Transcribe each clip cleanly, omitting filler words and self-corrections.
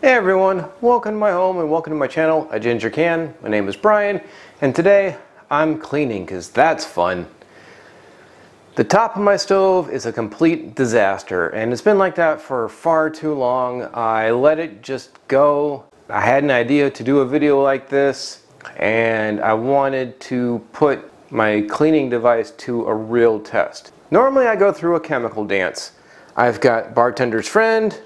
Hey everyone, welcome to my home and welcome to my channel, A Ginger Can. My name is Brian and today I'm cleaning because that's fun. The top of my stove is a complete disaster and it's been like that for far too long. I let it just go. I had an idea to do a video like this and I wanted to put my cleaning device to a real test. Normally I go through a chemical dance. I've got barkeeper's friend,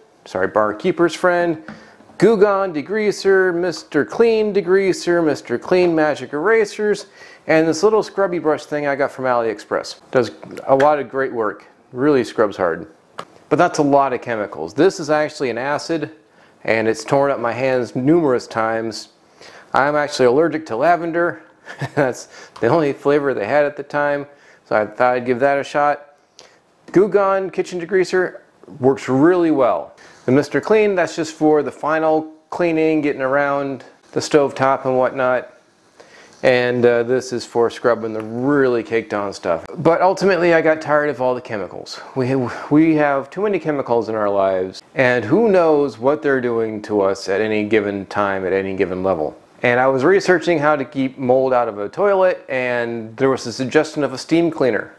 Goo Gone degreaser, Mr. Clean degreaser, Mr. Clean magic erasers, and this little scrubby brush thing I got from AliExpress. Does a lot of great work, really scrubs hard. But that's a lot of chemicals. This is actually an acid and it's torn up my hands numerous times. I'm actually allergic to lavender. That's the only flavor they had at the time, so I thought I'd give that a shot. Goo Gone kitchen degreaser works really well. The Mr. Clean, that's just for the final cleaning, getting around the stovetop and whatnot. And this is for scrubbing the really caked on stuff. But ultimately I got tired of all the chemicals. We have too many chemicals in our lives and who knows what they're doing to us at any given time, at any given level. And I was researching how to keep mold out of a toilet and there was a suggestion of a steam cleaner.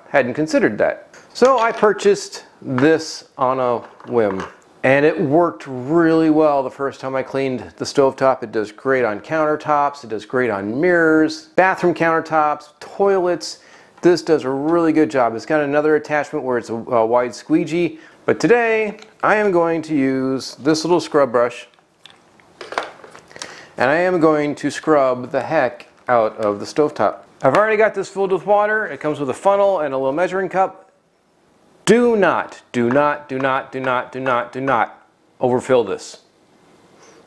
Hadn't considered that. So I purchased this on a whim and it worked really well the first time I cleaned the stovetop. It does great on countertops, it does great on mirrors, bathroom countertops, toilets. This does a really good job. It's got another attachment where it's a wide squeegee, but today I am going to use this little scrub brush and I am going to scrub the heck out of the stovetop. I've already got this filled with water. It comes with a funnel and a little measuring cup. Do not overfill this.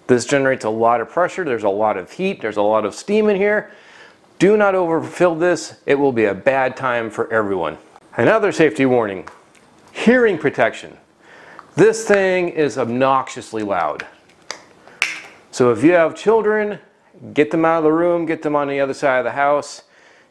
This generates a lot of pressure, there's a lot of heat, there's a lot of steam in here. Do not overfill this, it will be a bad time for everyone. Another safety warning, hearing protection. This thing is obnoxiously loud. So if you have children, get them out of the room, get them on the other side of the house.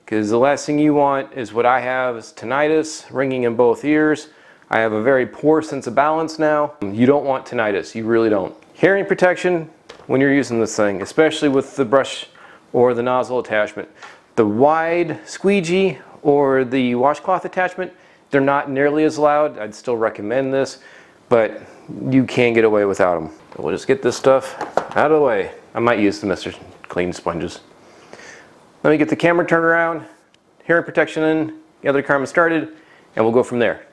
Because the last thing you want is what I have is tinnitus, ringing in both ears. I have a very poor sense of balance now. You don't want tinnitus, you really don't. Hearing protection when you're using this thing, especially with the brush or the nozzle attachment. The wide squeegee or the washcloth attachment, they're not nearly as loud. I'd still recommend this, but you can get away without them. We'll just get this stuff out of the way. I might use the Mr. Clean sponges. Let me get the camera turned around, hearing protection in, get the camera started, and we'll go from there.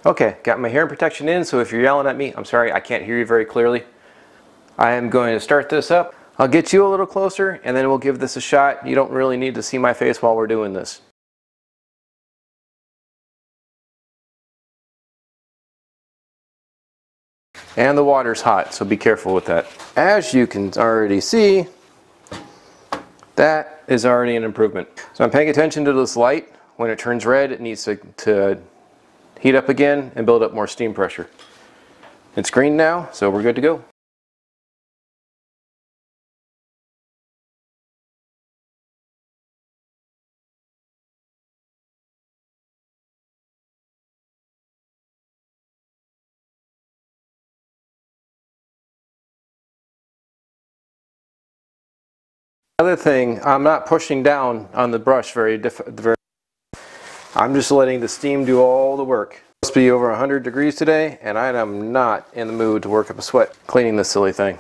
Okay, got my hearing protection in, so if you're yelling at me, I'm sorry, I can't hear you very clearly. I am going to start this up. I'll get you a little closer, and then we'll give this a shot. You don't really need to see my face while we're doing this. And the water's hot, so be careful with that. As you can already see, that is already an improvement. So I'm paying attention to this light. When it turns red, it needs to heat up again and build up more steam pressure. It's green now, so we're good to go. Another thing, I'm not pushing down on the brush very I'm just letting the steam do all the work. It's supposed to be over 100 degrees today, and I am not in the mood to work up a sweat cleaning this silly thing.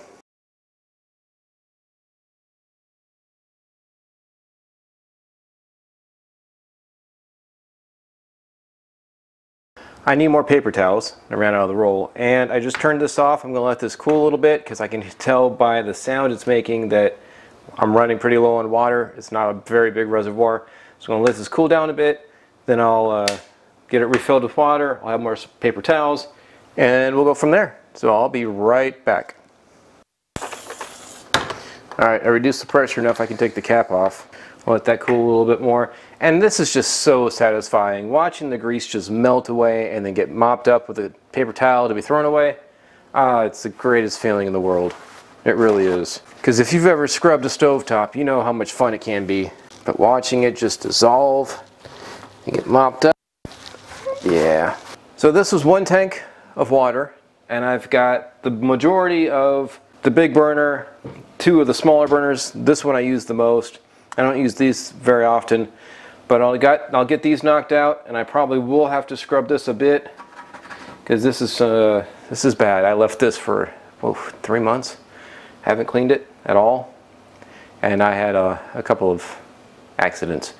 I need more paper towels. I ran out of the roll, and I just turned this off. I'm going to let this cool a little bit because I can tell by the sound it's making that I'm running pretty low on water. It's not a very big reservoir. So I'm going to let this cool down a bit. Then I'll get it refilled with water. I'll have more paper towels. And we'll go from there. So I'll be right back. Alright, I reduced the pressure enough I can take the cap off. I'll let that cool a little bit more. And this is just so satisfying. Watching the grease just melt away and then get mopped up with a paper towel to be thrown away. It's the greatest feeling in the world. It really is. Because if you've ever scrubbed a stovetop, you know how much fun it can be. But watching it just dissolve and get mopped up, yeah. So this was 1 tank of water. and I've got the majority of the big burner, 2 of the smaller burners. This one I use the most. I don't use these very often, but I'll get these knocked out, and I probably will have to scrub this a bit because this is bad. I left this for 3 months. Haven't cleaned it at all, and I had a couple of accidents.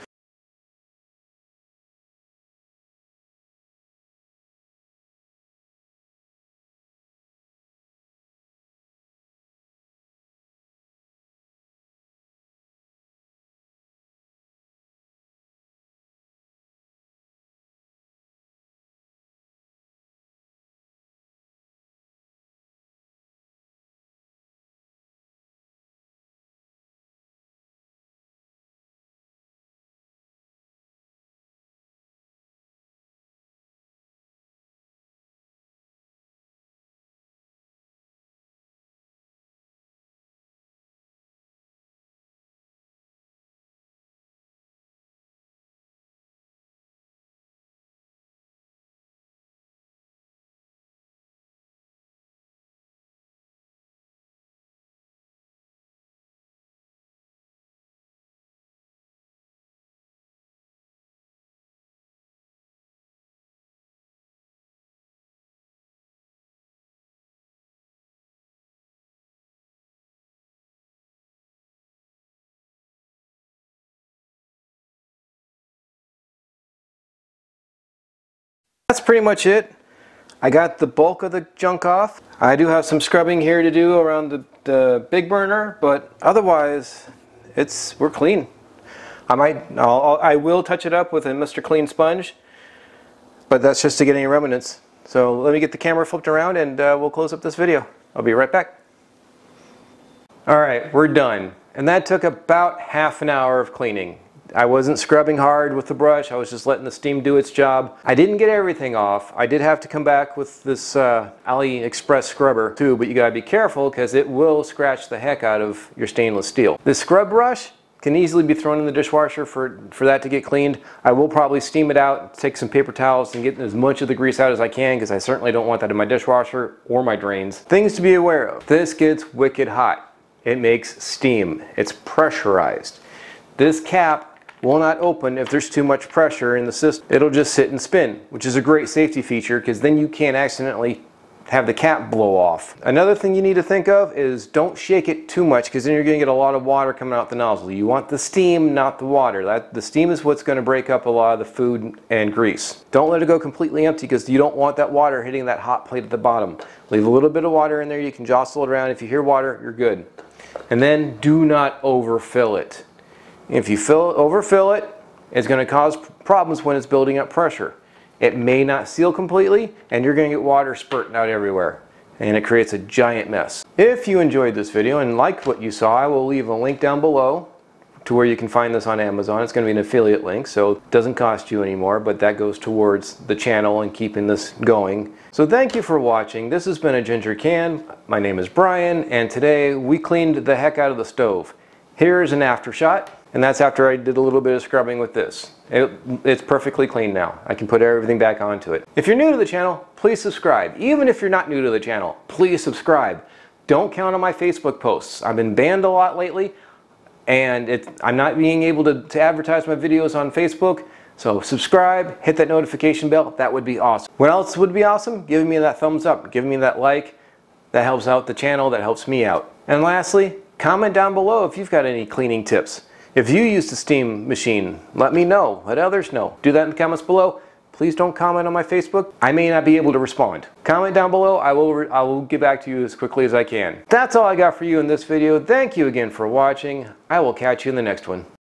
That's pretty much it. I got the bulk of the junk off. I do have some scrubbing here to do around the big burner, but otherwise we're clean. I will touch it up with a Mr. Clean sponge, but that's just to get any remnants. So let me get the camera flipped around and we'll close up this video. I'll be right back. Alright, we're done. And that took about half an hour of cleaning. I wasn't scrubbing hard with the brush, I was just letting the steam do its job. I didn't get everything off. I did have to come back with this AliExpress scrubber too, but you gotta be careful because it will scratch the heck out of your stainless steel. This scrub brush can easily be thrown in the dishwasher for that to get cleaned. I will probably steam it out, take some paper towels and get as much of the grease out as I can because I certainly don't want that in my dishwasher or my drains. Things to be aware of. This gets wicked hot. It makes steam. It's pressurized. This cap will not open if there's too much pressure in the system. It'll just sit and spin, which is a great safety feature because then you can't accidentally have the cap blow off. Another thing you need to think of is don't shake it too much because then you're going to get a lot of water coming out the nozzle. You want the steam, not the water. The steam is what's going to break up a lot of the food and grease. Don't let it go completely empty because you don't want that water hitting that hot plate at the bottom. Leave a little bit of water in there. You can jostle it around. If you hear water, you're good. And then do not overfill it. If you overfill it, it's going to cause problems when it's building up pressure. It may not seal completely, and you're going to get water spurting out everywhere, and it creates a giant mess. If you enjoyed this video and liked what you saw, I will leave a link down below to where you can find this on Amazon. It's going to be an affiliate link, so it doesn't cost you anymore, but that goes towards the channel and keeping this going. So thank you for watching. This has been A Ginger Can. My name is Brian, and today we cleaned the heck out of the stove. Here's an after shot. And that's after I did a little bit of scrubbing with this. It's perfectly clean now. I can put everything back onto it. If you're new to the channel, please subscribe. Even if you're not new to the channel, please subscribe. Don't count on my Facebook posts. I've been banned a lot lately, and I'm not being able to advertise my videos on Facebook. So subscribe, hit that notification bell. That would be awesome. What else would be awesome? Giving me that thumbs up, giving me that like. That helps out the channel, that helps me out. And lastly, comment down below if you've got any cleaning tips. If you used a steam machine, let me know. Let others know. Do that in the comments below. Please don't comment on my Facebook. I may not be able to respond. Comment down below. I will get back to you as quickly as I can. That's all I got for you in this video. Thank you again for watching. I will catch you in the next one.